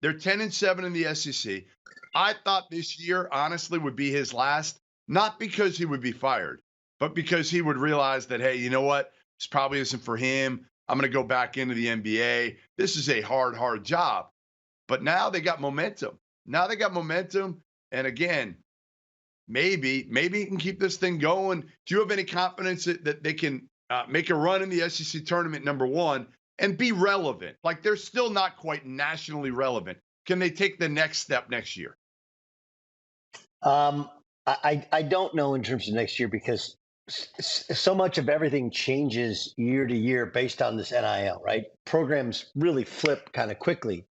They're 10-7 in the SEC. I thought this year, honestly, would be his last, not because he would be fired, but because he would realize that, hey, you know what? This probably isn't for him. I'm going to go back into the NBA. This is a hard, hard job. But now they got momentum. Now they got momentum. And again, maybe he can keep this thing going. Do you have any confidence that they can make a run in the SEC tournament, number one, and be relevant? Like, they're still not quite nationally relevant. Can they take the next step next year? I don't know in terms of next year because so much of everything changes year to year based on this NIL, right? Programs really flip kind of quickly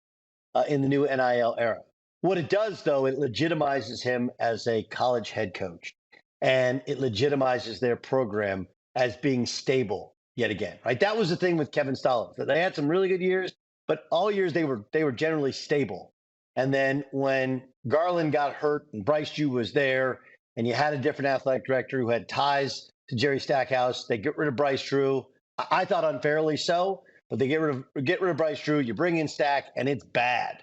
in the new NIL era. What it does, though, it legitimizes him as a college head coach, and it legitimizes their program as being stable yet again, right? That was the thing with Kevin Stallings. That they had some really good years, but all years they were generally stable. And then when Garland got hurt and Bryce Jew was there, and you had a different athletic director who had ties to Jerry Stackhouse, they get rid of Bryce Drew. I thought unfairly so, but they get rid of Bryce Drew. You bring in Stack, and it's bad.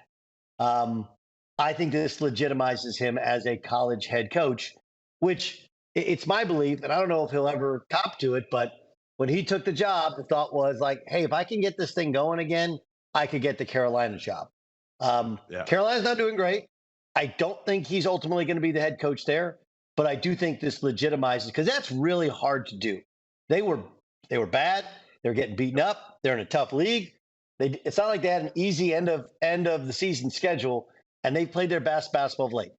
I think this legitimizes him as a college head coach, which it's my belief, and I don't know if he'll ever cop to it, but when he took the job, the thought was like, hey, if I can get this thing going again, I could get the Carolina job. Carolina's not doing great. I don't think he's ultimately going to be the head coach there, but I do think this legitimizes, because that's really hard to do. They were bad. They're getting beaten up. They're in a tough league. It's not like they had an easy end of the season schedule, and they played their best basketball of late.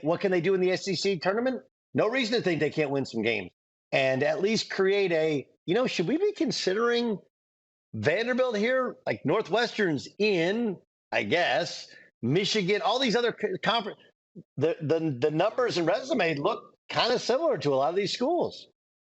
What can they do in the SEC tournament? No reason to think they can't win some games, and at least create should we be considering Vanderbilt here? Like, Northwestern's in, I guess. Michigan, all these other conference, the numbers and resume look kind of similar to a lot of these schools.